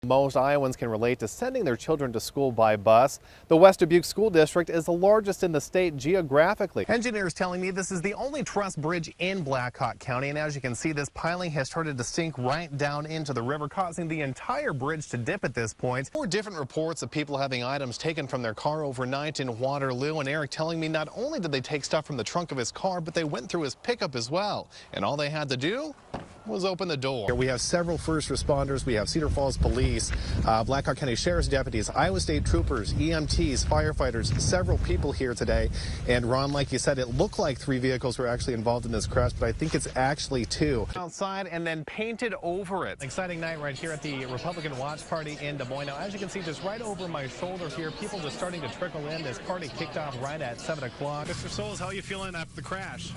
Most Iowans can relate to sending their children to school by bus. The West Dubuque School District is the largest in the state geographically. Engineers telling me this is the only truss bridge in Blackhawk County, and as you can see, this piling has started to sink right down into the river, causing the entire bridge to dip at this point. 4 different reports of people having items taken from their car overnight in Waterloo, and Eric telling me not only did they take stuff from the trunk of his car, but they went through his pickup as well, and all they had to do was open the door. Here we have several first responders. We have Cedar Falls Police, Blackhawk County Sheriff's deputies, Iowa State troopers, EMTs, firefighters, several people here today. And Ron, like you said, it looked like 3 vehicles were actually involved in this crash, but I think it's actually 2. Outside and then painted over it. Exciting night right here at the Republican Watch Party in Des Moines. Now, as you can see, just right over my shoulder here, people just starting to trickle in. This party kicked off right at 7 o'clock. Mr. Souls, how are you feeling after the crash?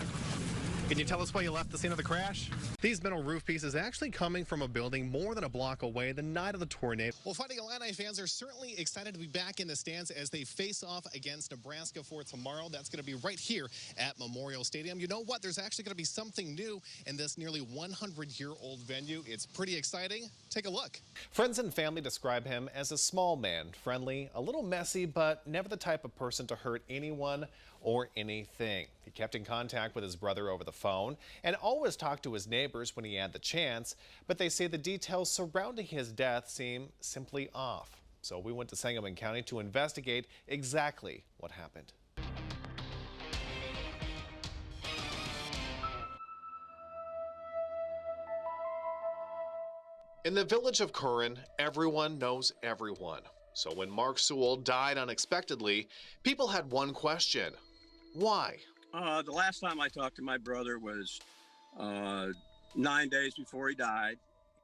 Can you tell us why you left the scene of the crash? These metal roof pieces actually coming from a building more than a block away the night of the tornado. Well, Fighting Illini fans are certainly excited to be back in the stands as they face off against Nebraska for tomorrow. That's going to be right here at Memorial Stadium. You know what? There's actually going to be something new in this nearly 100-year-old venue. It's pretty exciting. Take a look. Friends and family describe him as a small man, friendly, a little messy, but never the type of person to hurt anyone or anything. He kept in contact with his brother over the phone and always talked to his neighbors when he had the chance, but they say the details surrounding his death seem simply off. So we went to Sangamon County to investigate exactly what happened. In the village of Curran, everyone knows everyone. So when Mark Sewell died unexpectedly, people had one question. Why? The last time I talked to my brother was 9 days before he died,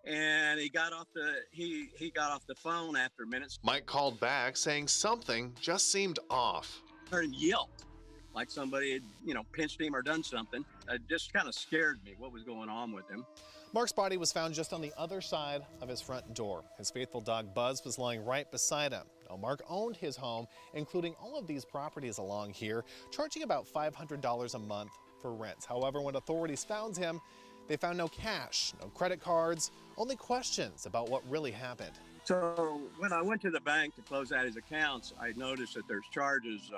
and he got off the phone after minutes. Mike called back saying something just seemed off. And yelped like somebody had, pinched him or done something. It just kind of scared me what was going on with him. Mark's body was found just on the other side of his front door. His faithful dog Buzz was lying right beside him. Now, Mark owned his home, including all of these properties along here, charging about $500 a month for rent. However, when authorities found him, they found no cash, no credit cards, only questions about what really happened. So when I went to the bank to close out his accounts, I noticed that there's charges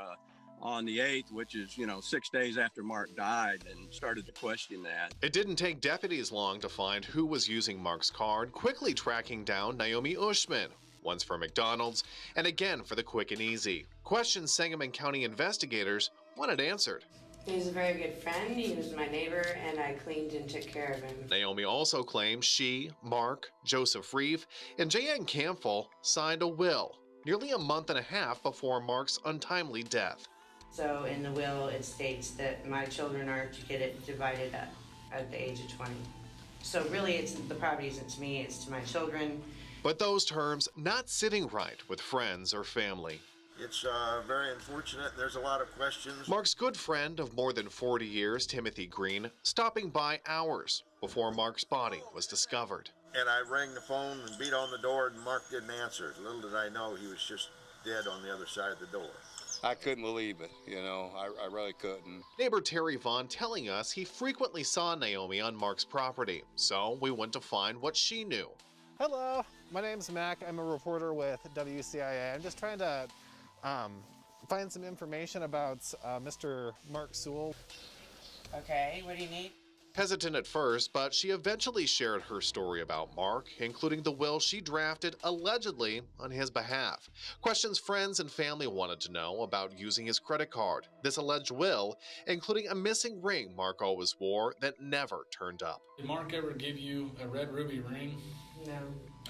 on the 8th, which is, 6 days after Mark died, and started to question that. It didn't take deputies long to find who was using Mark's card, quickly tracking down Naomi Ushman, once for McDonald's and again for the Quick and Easy. Questions Sangamon County investigators wanted answered. He was a very good friend. He was my neighbor, and I cleaned and took care of him. Naomi also claims she, Mark, Joseph Reeve, and J.N. Campbell signed a will nearly a month and a half before Mark's untimely death. So in the will, it states that my children are to get it divided up at the age of 20. So really, the property isn't to me, it's to my children. But those terms not sitting right with friends or family. It's very unfortunate. There's a lot of questions. Mark's good friend of more than 40 years, Timothy Green, stopping by hours before Mark's body was discovered. And I rang the phone and beat on the door, and Mark didn't answer. Little did I know he was just dead on the other side of the door. I couldn't believe it, I really couldn't. Neighbor Terry Vaughn telling us he frequently saw Naomi on Mark's property, so we went to find what she knew. Hello, my name's Mac. I'm a reporter with WCIA. I'm just trying to find some information about Mr. Mark Sewell. Okay, what do you need? Hesitant at first, but she eventually shared her story about Mark, including the will she drafted allegedly on his behalf. Questions friends and family wanted to know about using his credit card. This alleged will, including a missing ring Mark always wore that never turned up. Did Mark ever give you a red ruby ring? No.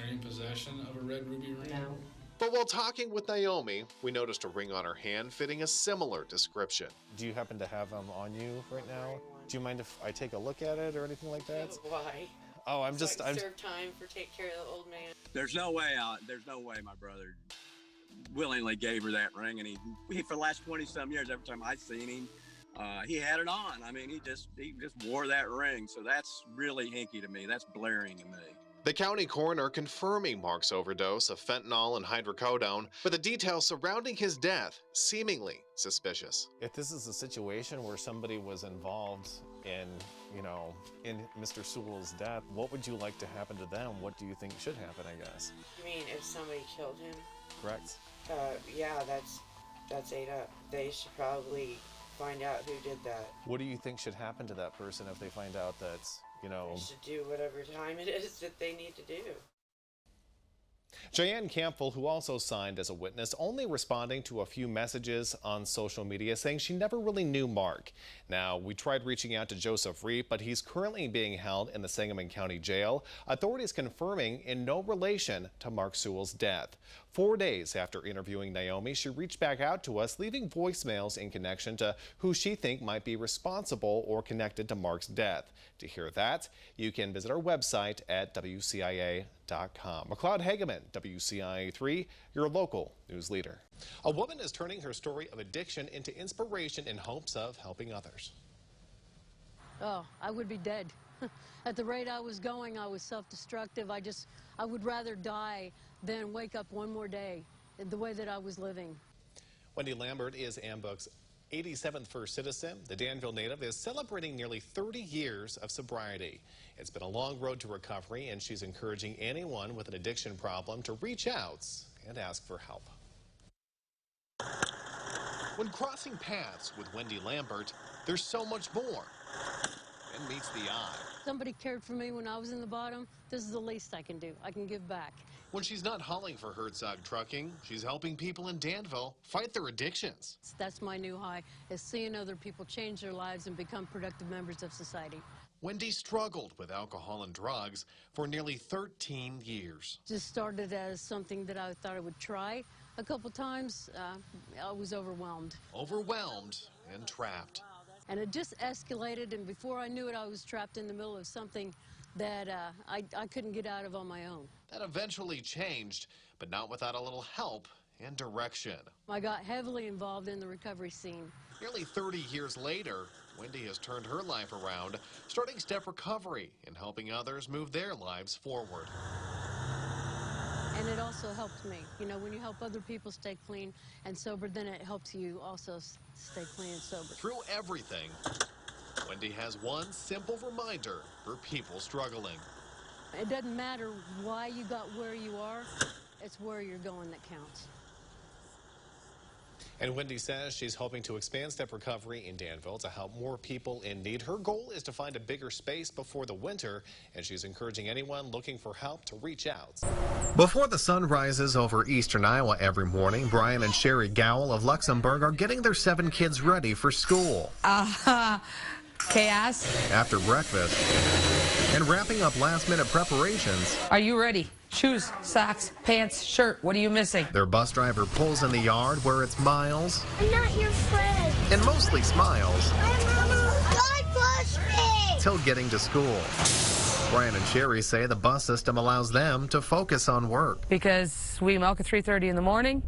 Are you in possession of a red ruby ring? No. But while talking with Naomi, we noticed a ring on her hand fitting a similar description. Do you happen to have them on you right now? Do you mind if I take a look at it or anything like that? Why? Oh, I'm serve time for take care of the old man. There's no way my brother willingly gave her that ring, and he for the last 20-some years, every time I seen him, he had it on. I mean, he just wore that ring, so that's really hinky to me. That's blaring to me. The county coroner confirming Mark's overdose of fentanyl and hydrocodone, but the details surrounding his death seemingly suspicious. If this is a situation where somebody was involved in, in Mr. Sewell's death, what would you like to happen to them? What do you think should happen, I guess? You mean if somebody killed him? Correct. Yeah, that's ate up. They should probably find out who did that. What do you think should happen to that person if they find out that, They should do whatever time it is that they need to do. Cheyenne Campbell, who also signed as a witness, only responding to a few messages on social media saying she never really knew Mark. Now, we tried reaching out to Joseph Reep, but he's currently being held in the Sangamon County Jail. Authorities confirming in no relation to Mark Sewell's death. 4 days after interviewing Naomi, she reached back out to us, leaving voicemails in connection to who she thinks might be responsible or connected to Mark's death. To hear that, you can visit our website at WCIA.com. Macleod Hageman, WCIA3, your local news leader. A woman is turning her story of addiction into inspiration in hopes of helping others. Oh, I would be dead. At the rate I was going, I was self-destructive. I would rather die than wake up one more day the way that I was living. Wendy Lambert is Ambuk's 87th first citizen. The Danville native is celebrating nearly 30 years of sobriety. It's been a long road to recovery, and she's encouraging anyone with an addiction problem to reach out and ask for help. When crossing paths with Wendy Lambert, there's so much more than meets the eye. Somebody cared for me when I was in the bottom. This is the least I can do. I can give back. When she's not hauling for Herzog Trucking, she's helping people in Danville fight their addictions. That's my new high, is seeing other people change their lives and become productive members of society. Wendy struggled with alcohol and drugs for nearly 13 years. Just started as something that I thought I would try a couple times. I was overwhelmed. Overwhelmed and trapped. And it just escalated, and before I knew it, I was trapped in the middle of something that I couldn't get out of on my own. That eventually changed, but not without a little help and direction. I got heavily involved in the recovery scene. Nearly 30 years later, Wendy has turned her life around, starting Step Recovery and helping others move their lives forward. And it also helped me. You know, when you help other people stay clean and sober, then it helps you also stay clean and sober. Through everything, Wendy has one simple reminder for people struggling. It doesn't matter why you got where you are, it's where you're going that counts. And Wendy says she's hoping to expand Step Recovery in Danville to help more people in need. Her goal is to find a bigger space before the winter, and she's encouraging anyone looking for help to reach out. Before the sun rises over eastern Iowa every morning, Brian and Sherry Gowell of Luxembourg are getting their 7 kids ready for school. Chaos. After breakfast and wrapping up last-minute preparations. Are you ready? Shoes, socks, pants, shirt. What are you missing? Their bus driver pulls in the yard where it's Miles. I'm not your friend. And mostly smiles. God bless me. Till getting to school. Brian and Sherry say the bus system allows them to focus on work. Because we milk at 3:30 in the morning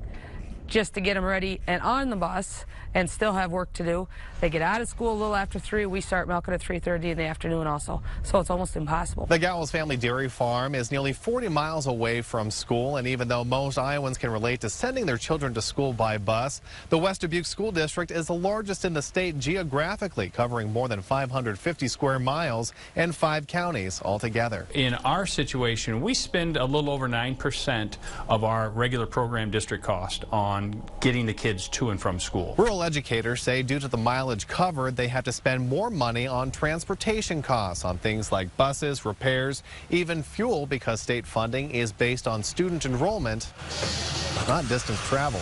just to get them ready and on the bus and still have work to do. They get out of school a little after 3. We start milking at 3:30 in the afternoon also. So it's almost impossible. The Gowell's family dairy farm is nearly 40 miles away from school, and even though most Iowans can relate to sending their children to school by bus, the West Dubuque School District is the largest in the state geographically, covering more than 550 square miles and 5 counties altogether. In our situation, we spend a little over 9% of our regular program district cost on getting the kids to and from school. Rural educators say due to the mileage covered, they have to spend more money on transportation costs on things like buses, repairs, even fuel, because state funding is based on student enrollment, not distance traveled.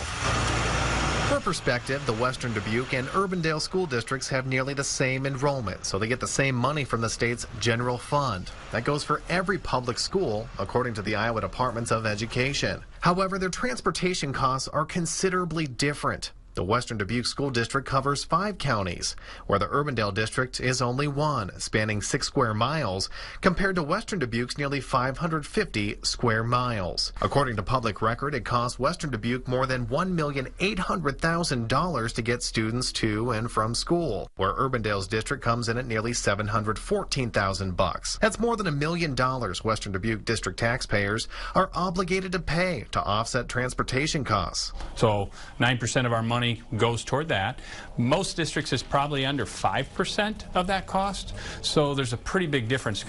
For perspective, the Western Dubuque and Urbandale school districts have nearly the same enrollment, so they get the same money from the state's general fund. That goes for every public school, according to the Iowa Departments of Education. However, their transportation costs are considerably different. The Western Dubuque School District covers 5 counties, where the Urbandale District is only 1, spanning 6 square miles, compared to Western Dubuque's nearly 550 square miles. According to public record, it costs Western Dubuque more than $1,800,000 to get students to and from school, where Urbandale's district comes in at nearly $714,000. That's more than $1 million Western Dubuque District taxpayers are obligated to pay to offset transportation costs. So 9% of our money money goes toward that. Most districts is probably under 5% of that cost, so there's a pretty big difference.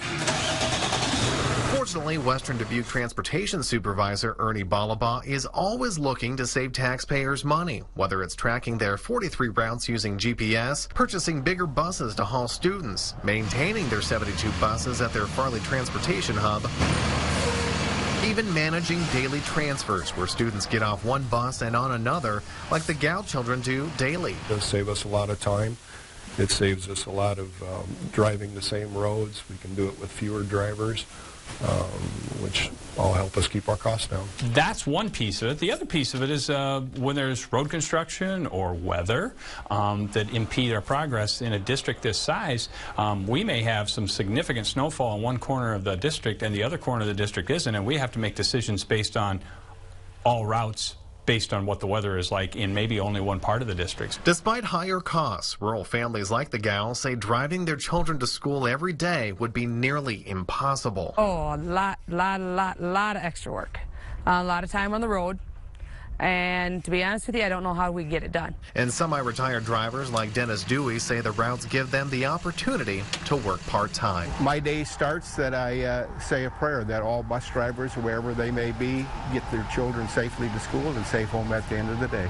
Fortunately, Western Dubuque Transportation Supervisor Ernie Balabaugh is always looking to save taxpayers money, whether it's tracking their 43 routes using GPS, purchasing bigger buses to haul students, maintaining their 72 buses at their Farley Transportation Hub, even managing daily transfers where students get off one bus and on another, like the Gow children do daily. It does save us a lot of time. It saves us a lot of driving the same roads. We can do it with fewer drivers, which all help us keep our costs down. That's one piece of it. The other piece of it is when there's road construction or weather that impede our progress in a district this size, we may have some significant snowfall in one corner of the district and the other corner of the district isn't, and we have to make decisions based on all routes based on what the weather is like in maybe only one part of the district. Despite higher costs, rural families like the Gals say driving their children to school every day would be nearly impossible. Oh, a lot of extra work. A lot of time on the road. And to be honest with you, I don't know how we get it done. And semi-retired drivers like Dennis Dewey say the routes give them the opportunity to work part-time. My day starts that I say a prayer that all bus drivers, wherever they may be, get their children safely to school and safe home at the end of the day.